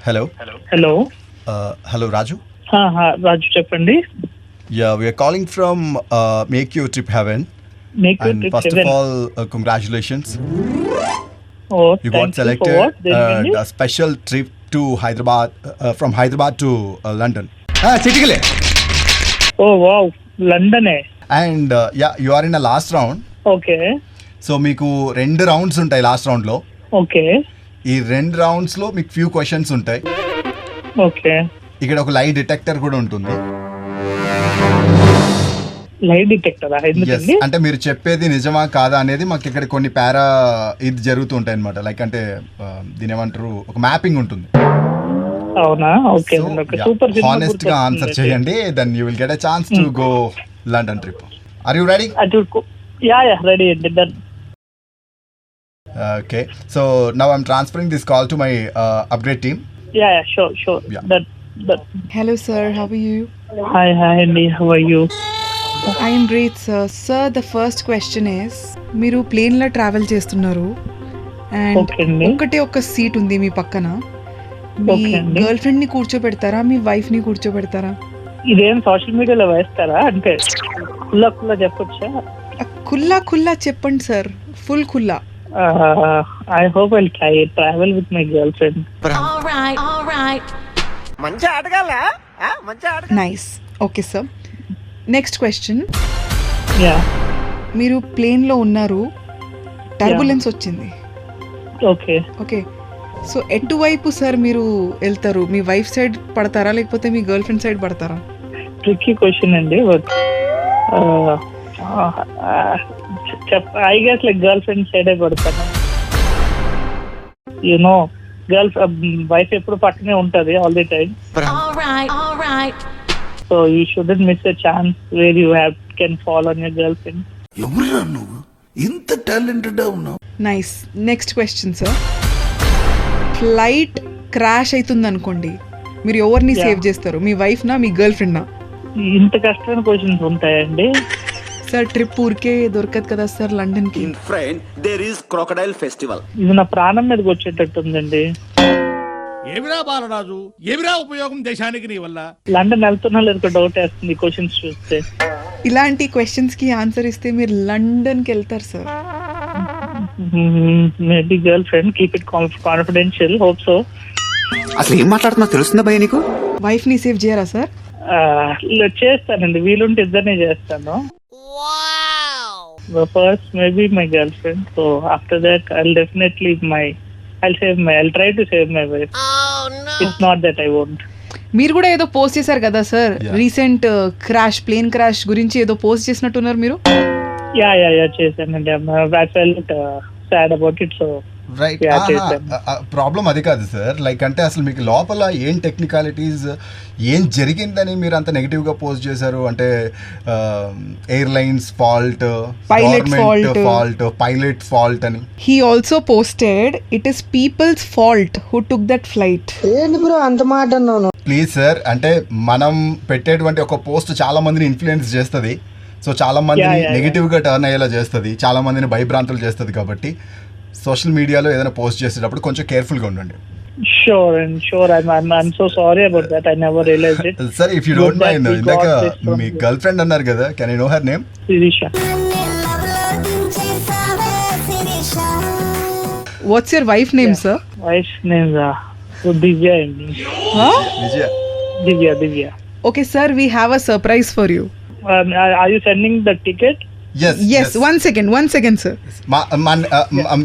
Hello hello hello రాజు. రాజు చెప్పండి. Yeah, we are calling from Make Your Trip Heaven. And first of all, congratulations. You got selected a special trip to Hyderabad, from Hyderabad to London. చిటికలే. Oh wow, London. And yeah, you are in the last round. Okay. So మీకు 2 rounds ఉంటాయి last round లో. Okay. ఈ 2 rounds లో మీకు few questions ఉంటాయి. Okay. ఇక్కడ ఒక lie detector కూడా ఉంటుంది. లై డిటెక్టరా? ఎందుకండి? అంటే మీరు చెప్పేది నిజమా కాదా అనేది మాకు ఇక్కడ కొన్ని పారా ఇది జరుగుతూ ఉంటాయి అనమాట. లైక్ అంటే దీని ఏమంటారు, ఒక మ్యాపింగ్ ఉంటుంది. అవునా? ఓకే. సూపర్. హానెస్ట్ గా ఆన్సర్ చేయండి, then you will get a chance to go London trip. Are you ready? Ya ready అండి. Done. Okay, so now I am transferring this call to my upgrade team. Ya sure. Done. Hello sir, how are you? Hi అండి, how are you? I am great sir. Sir, the first question is, మీరు plane లో travel చేస్తున్నారు and ఒకటే ఒక seat ఉంది మీ పక్కన. మీ girl friend ని కూర్చోబెడతారా, మీ wife ని కూర్చోబెడతారా? ఇదేం సోషల్ మీడియాలో వేస్తారా? అంటే ఖుల్లా చెప్పొచ్చా? ఖుల్లా చెప్పండి సార్, ఫుల్ ఖుల్లా. I hope I'll travel with my girlfriend. All right. మంచి ఆటగాళ్ళ. Nice. Okay sir, next question. Ya. మీరు ప్లేన్ లో ఉన్నారు, టర్బులెన్స్ వచ్చింది. ఓకే, సో ఎటువైపు సార్ మీరు వెళ్తారు? మీ వైఫ్ సైడ్ పడతారా లేకపోతే మీ గర్ల్ ఫ్రెండ్ సైడ్ పడతారా? ట్రిక్కీ క్వశ్చన్ అండి. I guess like girl friend సైడే పడతాను. యునో వైఫ్ ఎప్పుడు పక్కనే ఉంటది all the time. All right. So you shouldn't miss a chance where you can fall on your girlfriend. ఎవరురా నువ్వు ఇంత టాలెంటెడ్ ఉన్నావు? Nice. Next question sir. Flight crash అవుతుంది అనుకోండి, మీరు ఎవరిని సేవ్ చేస్తారు? మీ వైఫ్ నా, మీ గర్ల్ ఫ్రెండ్ నా? ఇంత కష్టమైన క్వశ్చన్స్ ఉంటాయండి సార్. ట్రిప్ ఊరికే దొరకదు కదా సార్ లండన్ కి. In friend there is crocodile festival. ఇది నా ప్రాణం మీదకి వచ్చేటట్టుందండి. ఏమిరా బాలరాజు, ఏమిరా ఉపయోగం దేశానికి నీ వల్ల? లండన్ వెళ్తున్నా లేదు డౌట్ వేస్తుంది క్వశ్చన్స్ చూస్తే. ఇలాంటి క్వశ్చన్స్ కి ఆన్సర్ ఇస్తే మీరు లండన్ కి వెళ్తారు sir. Maybe girl friend, keep it confidential. Hope so. అసలు ఏం మాట్లాడుతున్నా తెలుస్తుందా భయ నీకు? వైఫ్ ని సేవ్ చేయరా సార్? చేస్తానండి, వీలుంటే ఇద్దరినే చేస్తాను. First maybe my girl friend, so after that I'll try to save my wife. Oh no. It's not that I won't. మీరు కూడా ఏదో పోస్ట్ చేశారు కదా సార్, రీసెంట్ ప్లేన్ క్రాష్ గురించి ఏదో పోస్ట్ చేసినట్టున్నారు మీరు. యా చేశానండి. I felt sad about it, so right. Problem అది కాదు సార్. లైక్ అంటే అసలు మీకు లోపల ఏం టెక్నికాలిటీస్, ఏం జరిగిందని మీరు అంత నెగిటివ్ గా పోస్ట్ చేశారు? అంటే ఎయిర్లైన్స్ ఫాల్ట్, పైలట్ ఫాల్ట్ అని. He also posted it is people's fault who took that flight. ఏంటి బ్రో అంత మాట అన్నాను? ప్లీజ్ సార్, అంటే మనం పెట్టేటువంటి ఒక పోస్ట్ చాలా మందిని ఇన్ఫ్లుయెన్స్ చేస్తుంది. సో చాలా మందిని నెగిటివ్ గా టర్న్ అయ్యేలా చేస్తుంది, చాలా మందిని భయభ్రాంతులు చేస్తుంది. కాబట్టి సోషల్ మీడియాలో ఏదైనా పోస్ట్ చేసేటప్పుడు కొంచెం కేర్ఫుల్ గా ఉండండి. Sure. I'm so sorry about that. I never realized it. Sir, if you don't mind, ఇందాక మీ గర్ల్ ఫ్రెండ్ అన్నారు కదా, can I know her name? Sirisha. What's your wife name sir? Wife's name Divya. Divya. Okay sir, we have a surprise for you. Are you sending the ticket? Yes. One second sir.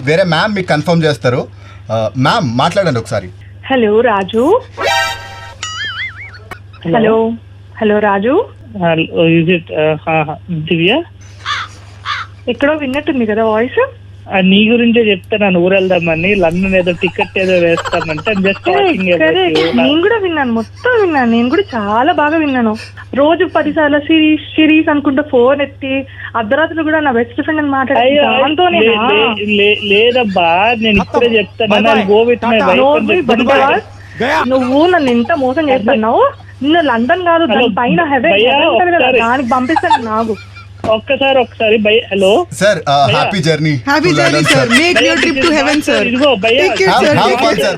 వేరే ma'am మీకు confirm చేస్తారు. Ma'am మాట్లాడండి ఒకసారి. Hello Raju. Hello Raju. Is it Divya? ఎక్కడో విన్నట్టుంది కదా voice. నీ గురించే చెప్తాను, ఊరు వెళ్దామని. లండన్ ఏదో టికెట్ ఏదో వేస్తామంటే నేను కూడా విన్నాను, మొత్తం విన్నాను. నేను కూడా చాలా బాగా విన్నాను. రోజు 10 సార్లు సిరీస్ అనుకుంటా ఫోన్ ఎత్తి అర్ధరాత్రులు కూడా నా బెస్ట్ ఫ్రెండ్ అని మాట్లాడుతూ. లేదబ్బా, నేను ఇప్పుడే చెప్తాను. నువ్వు నన్ను ఎంత మోసం చేస్తున్నావు. నిన్ను లండన్ కాదు, దాని పైన దానికి పంపిస్తాను. నాకు ఒక్కసారి by. Hello sir, happy journey sir. Make your trip to heaven sir. ఇదిగో భయ్యా. Have fun, sir.